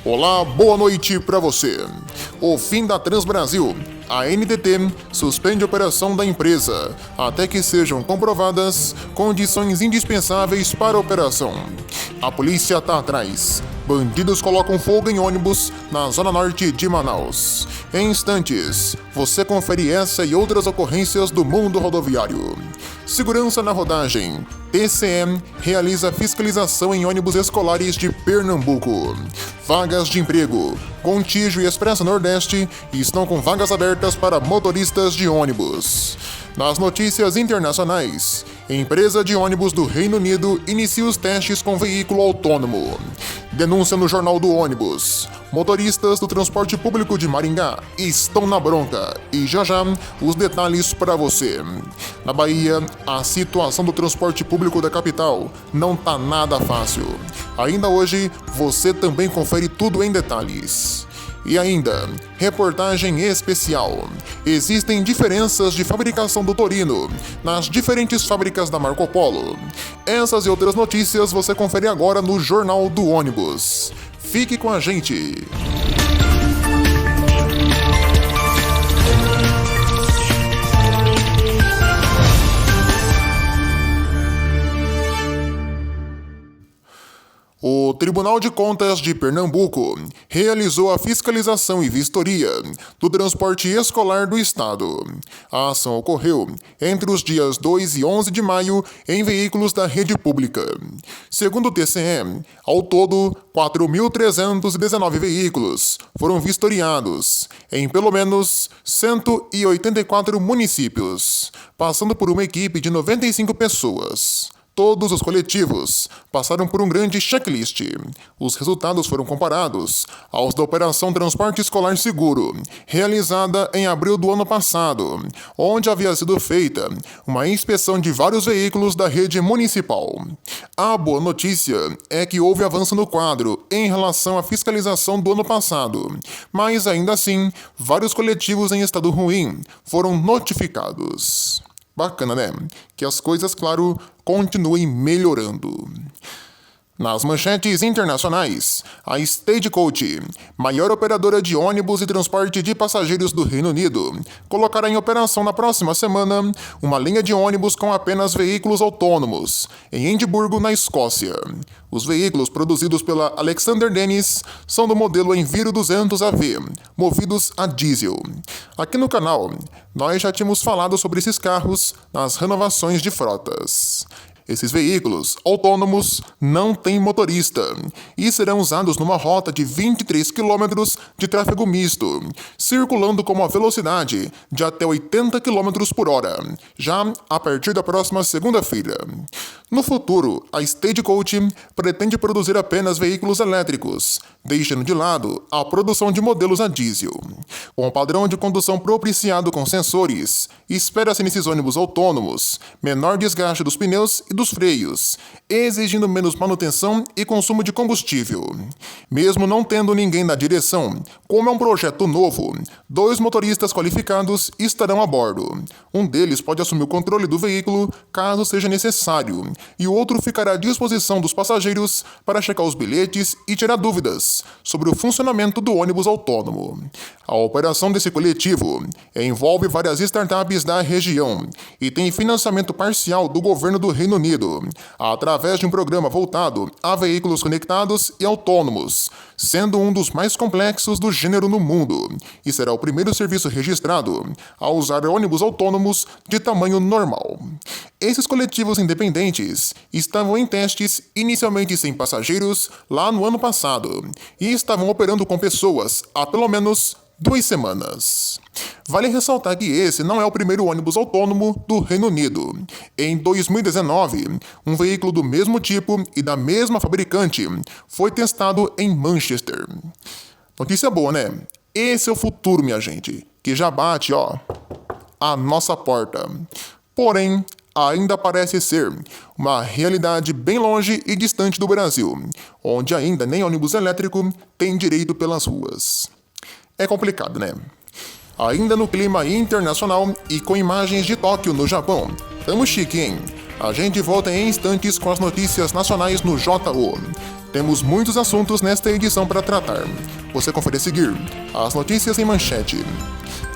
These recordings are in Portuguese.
Olá, boa noite para você. O fim da Transbrasil. A NTT suspende a operação da empresa até que sejam comprovadas condições indispensáveis para a operação. A polícia está atrás. Bandidos colocam fogo em ônibus na zona norte de Manaus. Em instantes, você confere essa e outras ocorrências do mundo rodoviário. Segurança na rodagem. TCE realiza fiscalização em ônibus escolares de Pernambuco. Vagas de emprego. Contígio e Expresso Nordeste estão com vagas abertas para motoristas de ônibus. Nas notícias internacionais, empresa de ônibus do Reino Unido inicia os testes com veículo autônomo. Denúncia no Jornal do Ônibus. Motoristas do transporte público de Maringá estão na bronca e já os detalhes para você. Na Bahia, a situação do transporte público da capital não tá nada fácil. Ainda hoje, você também confere tudo em detalhes. E ainda, reportagem especial. Existem diferenças de fabricação do Torino nas diferentes fábricas da Marco Polo. Essas e outras notícias você confere agora no Jornal do Ônibus. Fique com a gente! O Tribunal de Contas de Pernambuco realizou a fiscalização e vistoria do transporte escolar do estado. A ação ocorreu entre os dias 2 e 11 de maio em veículos da rede pública. Segundo o TCE, ao todo, 4.319 veículos foram vistoriados em pelo menos 184 municípios, passando por uma equipe de 95 pessoas. Todos os coletivos passaram por um grande checklist. Os resultados foram comparados aos da Operação Transporte Escolar Seguro, realizada em abril do ano passado, onde havia sido feita uma inspeção de vários veículos da rede municipal. A boa notícia é que houve avanço no quadro em relação à fiscalização do ano passado, mas ainda assim, vários coletivos em estado ruim foram notificados. Bacana, né? Que as coisas, claro, continuem melhorando. Nas manchetes internacionais, a Stagecoach, maior operadora de ônibus e transporte de passageiros do Reino Unido, colocará em operação na próxima semana uma linha de ônibus com apenas veículos autônomos, em Edimburgo, na Escócia. Os veículos produzidos pela Alexander Dennis são do modelo Enviro 200AV, movidos a diesel. Aqui no canal, nós já tínhamos falado sobre esses carros nas renovações de frotas. Esses veículos autônomos não têm motorista e serão usados numa rota de 23 km de tráfego misto, circulando com uma velocidade de até 80 km por hora, já a partir da próxima segunda-feira. No futuro, a Stagecoach pretende produzir apenas veículos elétricos, deixando de lado a produção de modelos a diesel. Com o padrão de condução propiciado com sensores, espera-se nesses ônibus autônomos menor desgaste dos pneus e dos freios, exigindo menos manutenção e consumo de combustível. Mesmo não tendo ninguém na direção, como é um projeto novo, 2 motoristas qualificados estarão a bordo. Um deles pode assumir o controle do veículo caso seja necessário, e o outro ficará à disposição dos passageiros para checar os bilhetes e tirar dúvidas sobre o funcionamento do ônibus autônomo. A operação desse coletivo envolve várias startups da região e tem financiamento parcial do governo do Reino Unido, através de um programa voltado a veículos conectados e autônomos, sendo um dos mais complexos do gênero no mundo, e será o primeiro serviço registrado a usar ônibus autônomos de tamanho normal. Esses coletivos independentes estavam em testes inicialmente sem passageiros lá no ano passado e estavam operando com pessoas há pelo menos 2 semanas. Vale ressaltar que esse não é o primeiro ônibus autônomo do Reino Unido. Em 2019, um veículo do mesmo tipo e da mesma fabricante foi testado em Manchester. Notícia boa, né? Esse é o futuro, minha gente, que já bate, a nossa porta. Porém, ainda parece ser uma realidade bem longe e distante do Brasil, onde ainda nem ônibus elétrico tem direito pelas ruas. É complicado, né? Ainda no clima internacional e com imagens de Tóquio, no Japão. Tamo chique, hein? A gente volta em instantes com as notícias nacionais no JO. Temos muitos assuntos nesta edição para tratar. Você confere a seguir as notícias em manchete.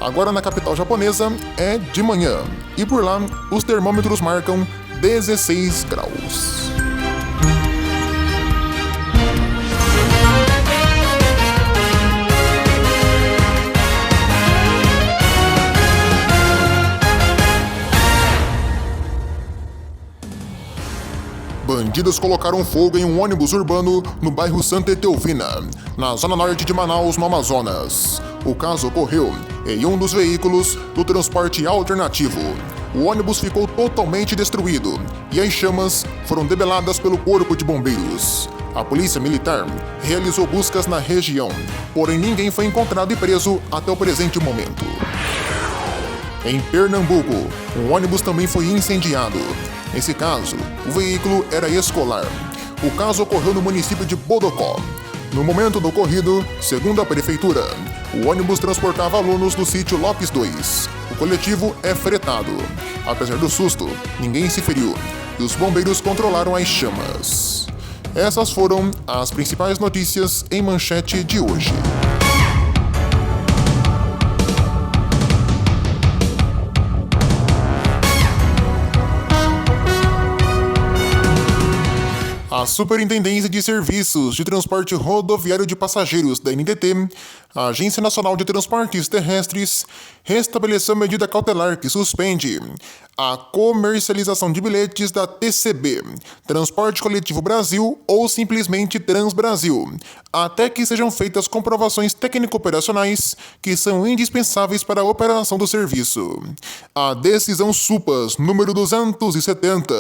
Agora na capital japonesa é de manhã e por lá os termômetros marcam 16 graus. Bandidos colocaram fogo em um ônibus urbano no bairro Santa Etelvina, na zona norte de Manaus, no Amazonas. O caso ocorreu em um dos veículos do transporte alternativo. O ônibus ficou totalmente destruído e as chamas foram debeladas pelo Corpo de Bombeiros. A Polícia Militar realizou buscas na região, porém ninguém foi encontrado e preso até o presente momento. Em Pernambuco, um ônibus também foi incendiado. Nesse caso, o veículo era escolar. O caso ocorreu no município de Bodocó. No momento do ocorrido, segundo a prefeitura, o ônibus transportava alunos do sítio Lopes 2. O coletivo é fretado. Apesar do susto, ninguém se feriu e os bombeiros controlaram as chamas. Essas foram as principais notícias em manchete de hoje. A Superintendência de Serviços de Transporte Rodoviário de Passageiros da ANTT, a Agência Nacional de Transportes Terrestres, restabeleceu medida cautelar que suspende a comercialização de bilhetes da TCB, Transporte Coletivo Brasil ou simplesmente Transbrasil, até que sejam feitas comprovações técnico-operacionais que são indispensáveis para a operação do serviço. A decisão SUPAS número 270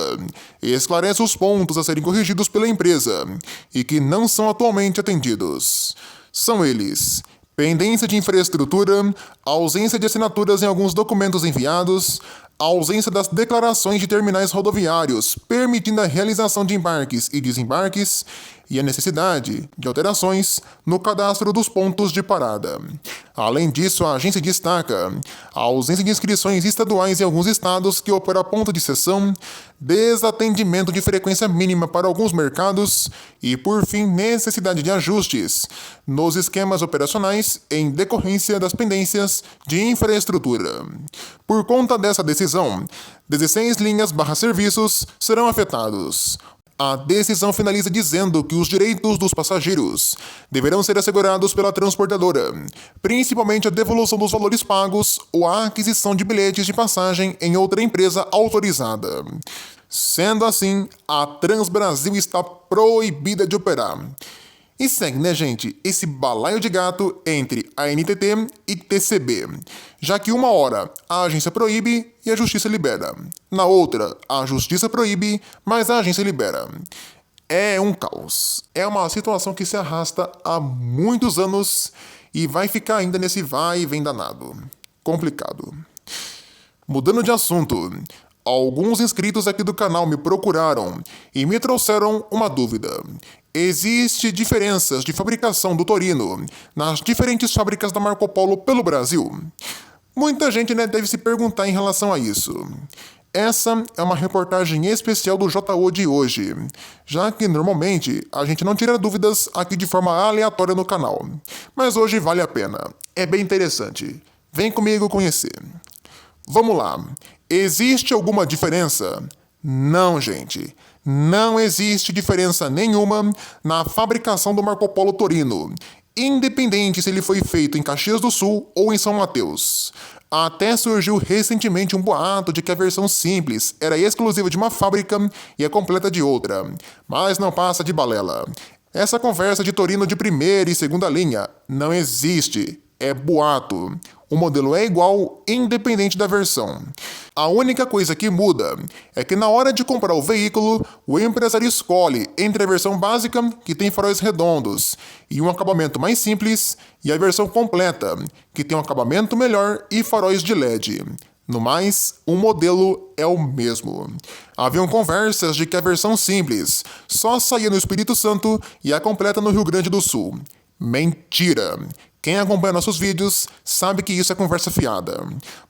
esclarece os pontos a serem corrigidos pela empresa e que não são atualmente atendidos. São eles: pendência de infraestrutura, ausência de assinaturas em alguns documentos enviados, ausência das declarações de terminais rodoviários permitindo a realização de embarques e desembarques e a necessidade de alterações no cadastro dos pontos de parada. Além disso, a agência destaca a ausência de inscrições estaduais em alguns estados que opera ponto de seção, desatendimento de frequência mínima para alguns mercados e, por fim, necessidade de ajustes nos esquemas operacionais em decorrência das pendências de infraestrutura. Por conta dessa decisão, 16 linhas/serviços serão afetados. A decisão finaliza dizendo que os direitos dos passageiros deverão ser assegurados pela transportadora, principalmente a devolução dos valores pagos ou a aquisição de bilhetes de passagem em outra empresa autorizada. Sendo assim, a Transbrasil está proibida de operar. E segue, né, gente, esse balaio de gato entre a ANTT e TCB, já que uma hora a agência proíbe e a justiça libera. Na outra, a justiça proíbe, mas a agência libera. É um caos. É uma situação que se arrasta há muitos anos e vai ficar ainda nesse vai e vem danado. Complicado. Mudando de assunto, alguns inscritos aqui do canal me procuraram e me trouxeram uma dúvida. Existem diferenças de fabricação do Torino nas diferentes fábricas da Marco Polo pelo Brasil? Muita gente deve se perguntar em relação a isso. Essa é uma reportagem especial do JO de hoje, já que normalmente a gente não tira dúvidas aqui de forma aleatória no canal. Mas hoje vale a pena. É bem interessante. Vem comigo conhecer. Vamos lá. Existe alguma diferença? Não, gente. Não existe diferença nenhuma na fabricação do Marco Polo Torino, independente se ele foi feito em Caxias do Sul ou em São Mateus. Até surgiu recentemente um boato de que a versão simples era exclusiva de uma fábrica e a completa de outra, mas não passa de balela. Essa conversa de Torino de primeira e segunda linha não existe, é boato. O modelo é igual, independente da versão. A única coisa que muda é que na hora de comprar o veículo, o empresário escolhe entre a versão básica, que tem faróis redondos, e um acabamento mais simples, e a versão completa, que tem um acabamento melhor e faróis de LED. No mais, o modelo é o mesmo. Haviam conversas de que a versão simples só saía no Espírito Santo e a completa no Rio Grande do Sul. Mentira! Quem acompanha nossos vídeos sabe que isso é conversa fiada.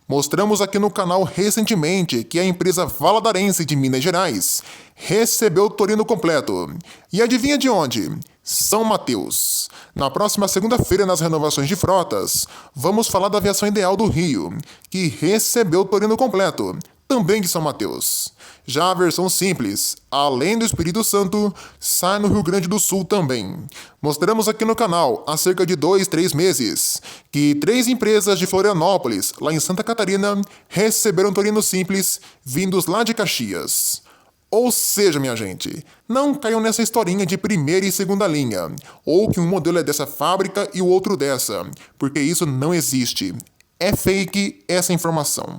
Mostramos aqui no canal recentemente que a empresa Valadarense de Minas Gerais recebeu o Torino completo. E adivinha de onde? São Mateus. Na próxima segunda-feira, nas renovações de frotas, vamos falar da Aviação Ideal do Rio, que recebeu o Torino completo, também de São Mateus. Já a versão simples, além do Espírito Santo, sai no Rio Grande do Sul também. Mostramos aqui no canal, há cerca de 2-3 meses, que 3 empresas de Florianópolis, lá em Santa Catarina, receberam Torino simples, vindos lá de Caxias. Ou seja, minha gente, não caiam nessa historinha de primeira e segunda linha, ou que um modelo é dessa fábrica e o outro dessa, porque isso não existe. É fake essa informação.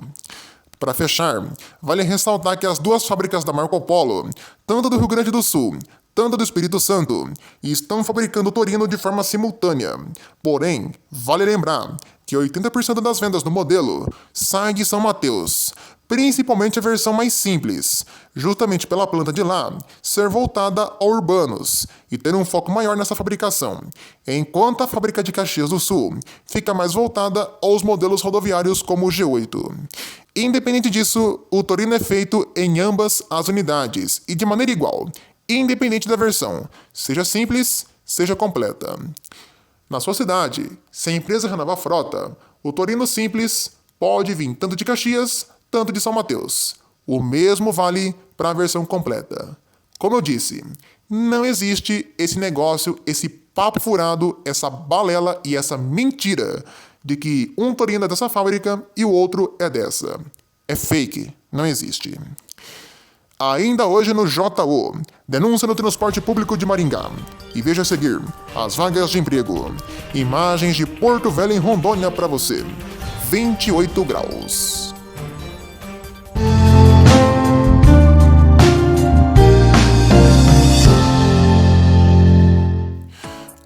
Para fechar, vale ressaltar que as 2 fábricas da Marco Polo, tanto do Rio Grande do Sul, tanto do Espírito Santo, estão fabricando Torino de forma simultânea. Porém, vale lembrar que 80% das vendas do modelo saem de São Mateus, principalmente a versão mais simples, justamente pela planta de lá ser voltada a urbanos e ter um foco maior nessa fabricação, enquanto a fábrica de Caxias do Sul fica mais voltada aos modelos rodoviários como o G8. Independente disso, o Torino é feito em ambas as unidades e de maneira igual, independente da versão, seja simples, seja completa. Na sua cidade, se a empresa renovar a frota, o Torino simples pode vir tanto de Caxias, tanto de São Mateus. O mesmo vale para a versão completa. Como eu disse, não existe esse negócio, esse papo furado, essa balela e essa mentira de que um Torino é dessa fábrica e o outro é dessa. É fake, não existe. Ainda hoje no JU, denúncia no transporte público de Maringá. E veja a seguir, as vagas de emprego. Imagens de Porto Velho em Rondônia para você. 28 graus.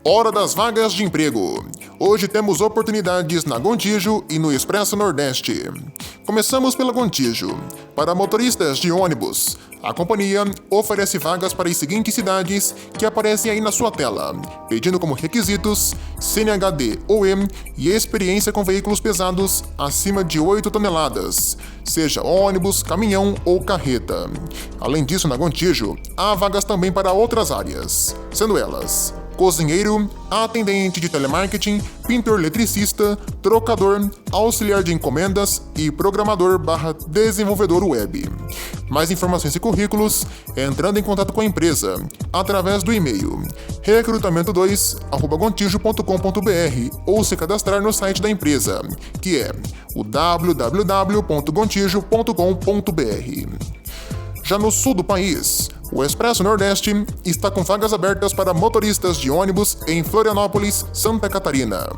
Hora das vagas de emprego. Hoje temos oportunidades na Gontijo e no Expresso Nordeste. Começamos pela Gontijo. Para motoristas de ônibus, a companhia oferece vagas para as seguintes cidades que aparecem aí na sua tela, pedindo como requisitos CNHD ou E e experiência com veículos pesados acima de 8 toneladas, seja ônibus, caminhão ou carreta. Além disso, na Gontijo, há vagas também para outras áreas, sendo elas cozinheiro, atendente de telemarketing, pintor eletricista, trocador, auxiliar de encomendas e programador/desenvolvedor web. Mais informações e currículos entrando em contato com a empresa através do e-mail recrutamento2@gontijo.com.br ou se cadastrar no site da empresa, que é o www.gontijo.com.br. Já no sul do país, o Expresso Nordeste está com vagas abertas para motoristas de ônibus em Florianópolis, Santa Catarina.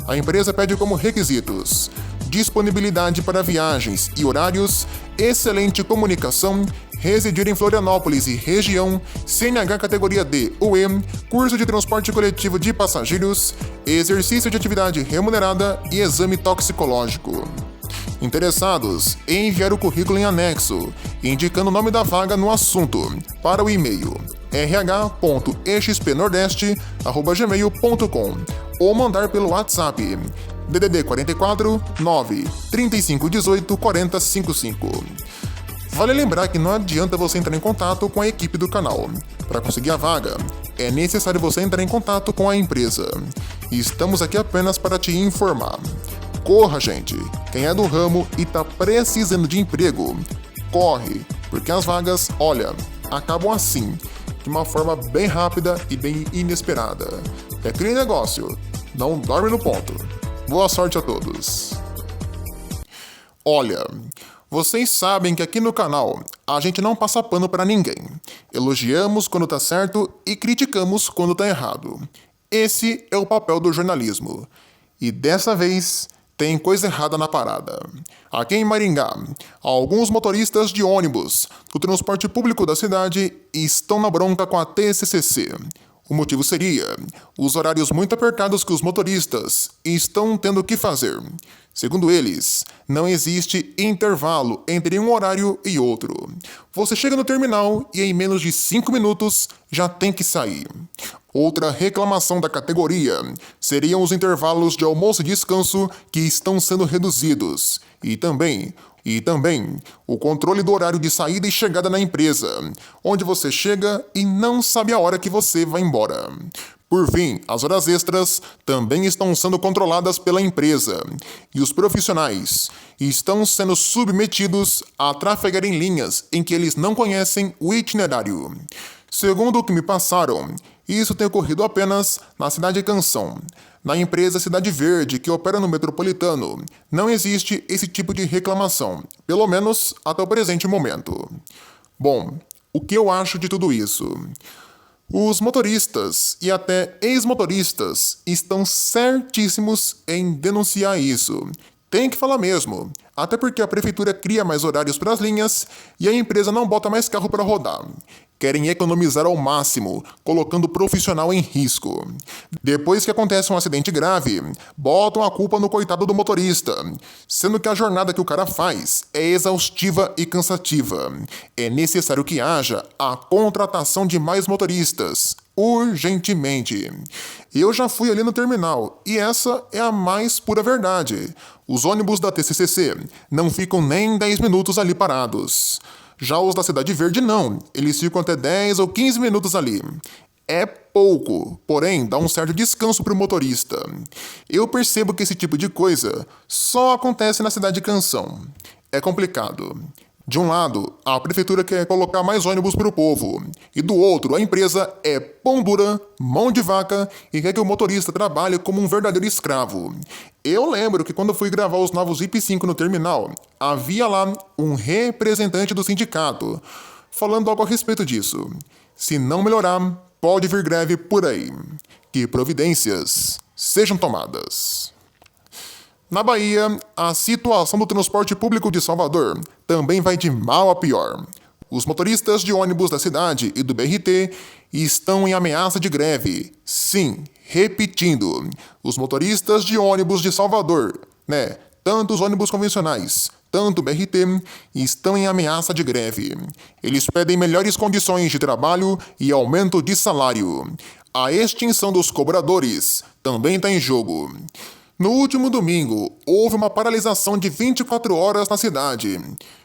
A empresa pede como requisitos disponibilidade para viagens e horários, excelente comunicação, residir em Florianópolis e região, CNH categoria D ou E, curso de transporte coletivo de passageiros, exercício de atividade remunerada e exame toxicológico. Interessados em enviar o currículo em anexo, indicando o nome da vaga no assunto, para o e-mail rh.expnordeste@gmail.com ou mandar pelo WhatsApp DDD 44 9 35 18 40 55. Vale lembrar que não adianta você entrar em contato com a equipe do canal. Para conseguir a vaga, é necessário você entrar em contato com a empresa. E estamos aqui apenas para te informar. Corra, gente! Quem é do ramo e tá precisando de emprego, corre, porque as vagas, olha, acabam assim, de uma forma bem rápida e bem inesperada. É aquele negócio, não dorme no ponto. Boa sorte a todos! Olha, vocês sabem que aqui no canal a gente não passa pano pra ninguém. Elogiamos quando tá certo e criticamos quando tá errado. Esse é o papel do jornalismo. E dessa vez tem coisa errada na parada. Aqui em Maringá, alguns motoristas de ônibus do transporte público da cidade estão na bronca com a TCCC. O motivo seria os horários muito apertados que os motoristas estão tendo que fazer. Segundo eles, não existe intervalo entre um horário e outro. Você chega no terminal e em menos de 5 minutos já tem que sair. Outra reclamação da categoria seriam os intervalos de almoço e descanso que estão sendo reduzidos. E também o controle do horário de saída e chegada na empresa, onde você chega e não sabe a hora que você vai embora. Por fim, as horas extras também estão sendo controladas pela empresa e os profissionais estão sendo submetidos a trafegar em linhas em que eles não conhecem o itinerário. Segundo o que me passaram, isso tem ocorrido apenas na cidade de Canção. Na empresa Cidade Verde, que opera no metropolitano, não existe esse tipo de reclamação, pelo menos até o presente momento. Bom, o que eu acho de tudo isso? Os motoristas e até ex-motoristas estão certíssimos em denunciar isso. Tem que falar mesmo, até porque a prefeitura cria mais horários para as linhas e a empresa não bota mais carro para rodar. Querem economizar ao máximo, colocando o profissional em risco. Depois que acontece um acidente grave, botam a culpa no coitado do motorista, sendo que a jornada que o cara faz é exaustiva e cansativa. É necessário que haja a contratação de mais motoristas, urgentemente. Eu já fui ali no terminal e essa é a mais pura verdade. Os ônibus da TCCC não ficam nem 10 minutos ali parados. Já os da Cidade Verde não, eles ficam até 10 ou 15 minutos ali. É pouco, porém dá um certo descanso para o motorista. Eu percebo que esse tipo de coisa só acontece na cidade de Canção. É complicado. De um lado, a prefeitura quer colocar mais ônibus para o povo, e do outro, a empresa é pão dura, mão de vaca e quer que o motorista trabalhe como um verdadeiro escravo. Eu lembro que quando eu fui gravar os novos IP5 no terminal, havia lá um representante do sindicato falando algo a respeito disso. Se não melhorar, pode vir greve por aí. Que providências sejam tomadas. Na Bahia, a situação do transporte público de Salvador também vai de mal a pior. Os motoristas de ônibus da cidade e do BRT estão em ameaça de greve. Sim, repetindo, os motoristas de ônibus de Salvador, tanto os ônibus convencionais, tanto o BRT, estão em ameaça de greve. Eles pedem melhores condições de trabalho e aumento de salário. A extinção dos cobradores também está em jogo. No último domingo, houve uma paralisação de 24 horas na cidade.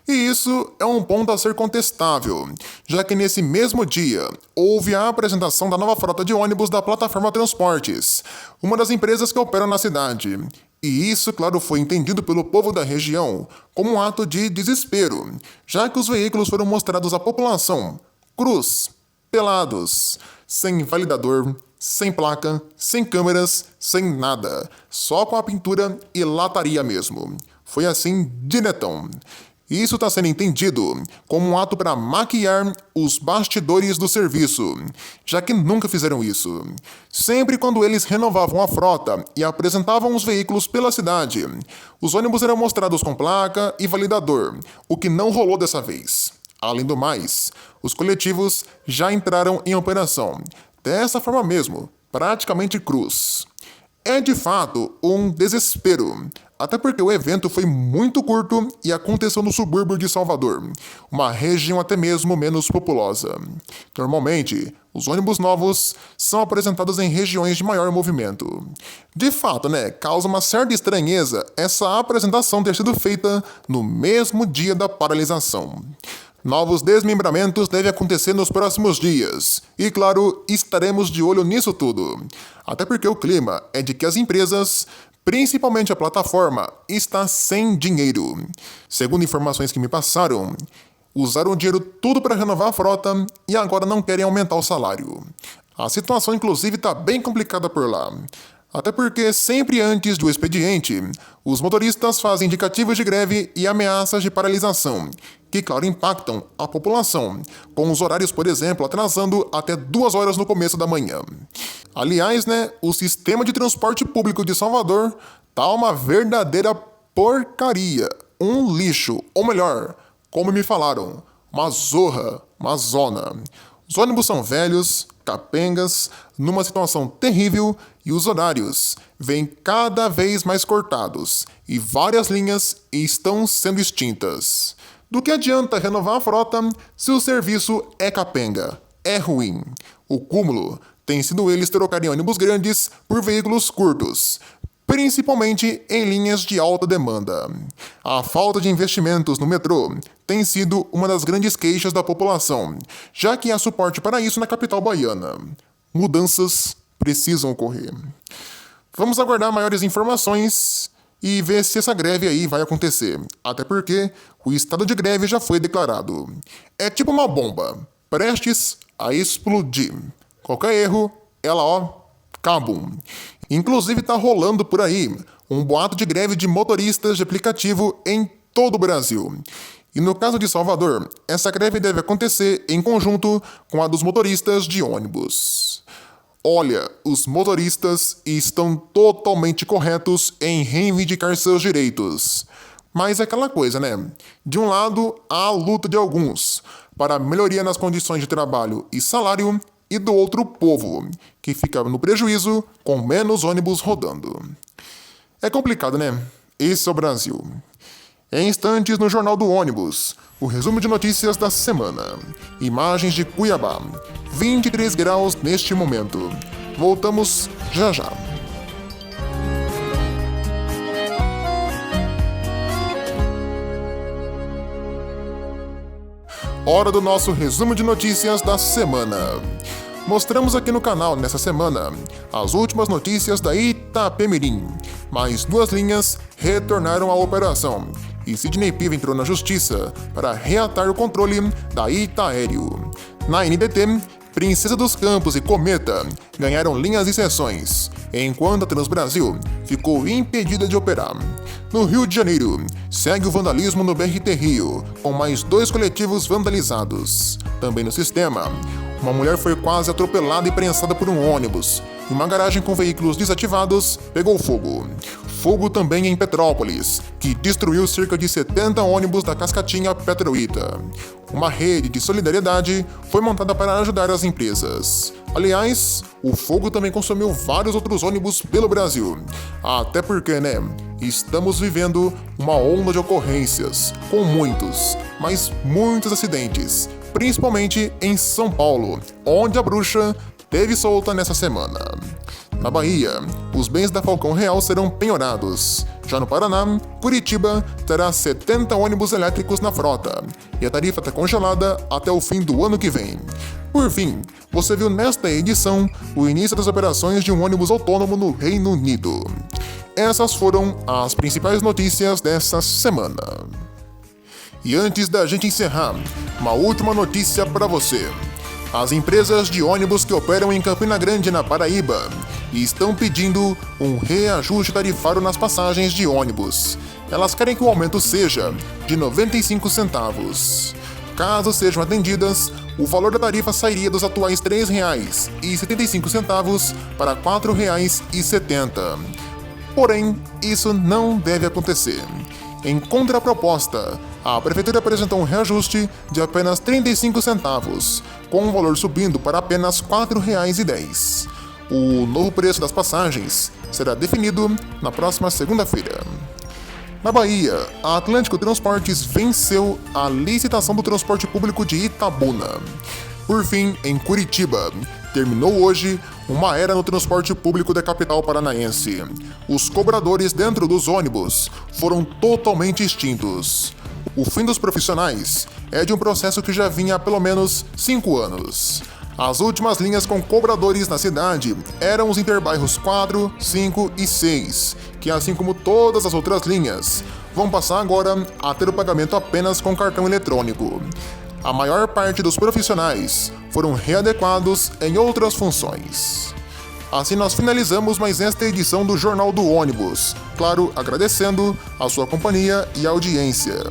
E isso é um ponto a ser contestável, já que nesse mesmo dia, houve a apresentação da nova frota de ônibus da Plataforma Transportes, uma das empresas que operam na cidade. E isso, claro, foi entendido pelo povo da região como um ato de desespero, já que os veículos foram mostrados à população crus, pelados, sem validador, sem placa, sem câmeras, sem nada. Só com a pintura e lataria mesmo. Foi assim de netão. Isso está sendo entendido como um ato para maquiar os bastidores do serviço, já que nunca fizeram isso. Sempre quando eles renovavam a frota e apresentavam os veículos pela cidade, os ônibus eram mostrados com placa e validador, o que não rolou dessa vez. Além do mais, os coletivos já entraram em operação. Dessa forma mesmo, praticamente cruz. É de fato um desespero, até porque o evento foi muito curto e aconteceu no subúrbio de Salvador, uma região até mesmo menos populosa. Normalmente, os ônibus novos são apresentados em regiões de maior movimento. De fato, causa uma certa estranheza essa apresentação ter sido feita no mesmo dia da paralisação. Novos desmembramentos devem acontecer nos próximos dias. E, claro, estaremos de olho nisso tudo. Até porque o clima é de que as empresas, principalmente a plataforma, está sem dinheiro. Segundo informações que me passaram, usaram o dinheiro tudo para renovar a frota e agora não querem aumentar o salário. A situação, inclusive, está bem complicada por lá. Até porque, sempre antes do expediente, os motoristas fazem indicativos de greve e ameaças de paralisação, que, claro, impactam a população, com os horários, por exemplo, atrasando até 2 horas no começo da manhã. Aliás, o sistema de transporte público de Salvador tá uma verdadeira porcaria, um lixo, ou melhor, como me falaram, uma zorra, uma zona. Os ônibus são velhos, capengas, numa situação terrível e os horários vêm cada vez mais cortados e várias linhas estão sendo extintas. Do que adianta renovar a frota se o serviço é capenga, é ruim? O cúmulo tem sido eles trocarem ônibus grandes por veículos curtos, principalmente em linhas de alta demanda. A falta de investimentos no metrô tem sido uma das grandes queixas da população, já que há suporte para isso na capital baiana. Mudanças precisam ocorrer. Vamos aguardar maiores informações e ver se essa greve aí vai acontecer, até porque o estado de greve já foi declarado. É tipo uma bomba, prestes a explodir. Qualquer erro, ela cabum. Inclusive tá rolando por aí um boato de greve de motoristas de aplicativo em todo o Brasil. E no caso de Salvador, essa greve deve acontecer em conjunto com a dos motoristas de ônibus. Olha, os motoristas estão totalmente corretos em reivindicar seus direitos. Mas é aquela coisa, né? De um lado, há a luta de alguns para melhoria nas condições de trabalho e salário, e do outro, o povo, que fica no prejuízo com menos ônibus rodando. É complicado, né? Esse é o Brasil. Em instantes, no Jornal do Ônibus, o resumo de notícias da semana. Imagens de Cuiabá. 23 graus neste momento. Voltamos já já. Hora do nosso resumo de notícias da semana. Mostramos aqui no canal nessa semana as últimas notícias da Itapemirim. Mais 2 linhas retornaram à operação e Sidney Piva entrou na justiça para reatar o controle da Itaéreo. Na NDT, Princesa dos Campos e Cometa ganharam linhas e seções, enquanto a Transbrasil ficou impedida de operar. No Rio de Janeiro, segue o vandalismo no BRT Rio, com mais 2 coletivos vandalizados. Também no sistema, uma mulher foi quase atropelada e prensada por um ônibus, e uma garagem com veículos desativados pegou fogo. Fogo também em Petrópolis, que destruiu cerca de 70 ônibus da Cascatinha Petroita. Uma rede de solidariedade foi montada para ajudar as empresas. Aliás, o fogo também consumiu vários outros ônibus pelo Brasil. Até porque, né, estamos vivendo uma onda de ocorrências, com muitos, mas muitos acidentes, principalmente em São Paulo, onde a bruxa teve solta nessa semana. Na Bahia, os bens da Falcão Real serão penhorados. Já no Paraná, Curitiba terá 70 ônibus elétricos na frota, e a tarifa está congelada até o fim do ano que vem. Por fim, você viu nesta edição o início das operações de um ônibus autônomo no Reino Unido. Essas foram as principais notícias dessa semana. E antes da gente encerrar, uma última notícia para você. As empresas de ônibus que operam em Campina Grande, na Paraíba, estão pedindo um reajuste tarifário nas passagens de ônibus. Elas querem que o aumento seja de 95 centavos. Caso sejam atendidas, o valor da tarifa sairia dos atuais R$ 3,75 para R$ 4,70. Porém, isso não deve acontecer. Em contraproposta, a Prefeitura apresentou um reajuste de apenas 35 centavos, com o valor subindo para apenas R$ 4,10. O novo preço das passagens será definido na próxima segunda-feira. Na Bahia, a Atlântico Transportes venceu a licitação do transporte público de Itabuna. Por fim, em Curitiba, terminou hoje uma era no transporte público da capital paranaense. Os cobradores dentro dos ônibus foram totalmente extintos. O fim dos profissionais é de um processo que já vinha há pelo menos 5 anos. As últimas linhas com cobradores na cidade eram os interbairros 4, 5 e 6, que assim como todas as outras linhas, vão passar agora a ter o pagamento apenas com cartão eletrônico. A maior parte dos profissionais foram readequados em outras funções. Assim nós finalizamos mais esta edição do Jornal do Ônibus, claro, agradecendo a sua companhia e audiência.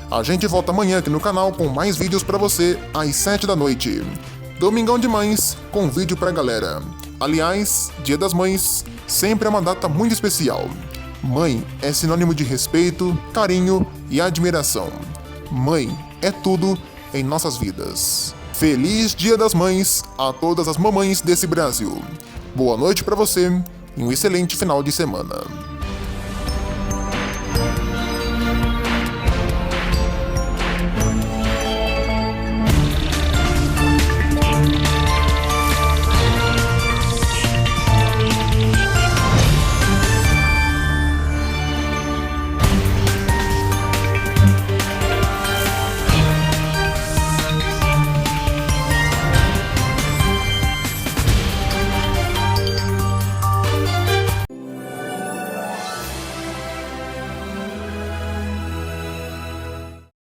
A gente volta amanhã aqui no canal com mais vídeos para você às 7 da noite. Domingão de Mães com vídeo pra galera. Aliás, Dia das Mães sempre é uma data muito especial. Mãe é sinônimo de respeito, carinho e admiração. Mãe é tudo em nossas vidas. Feliz Dia das Mães a todas as mamães desse Brasil. Boa noite para você e um excelente final de semana.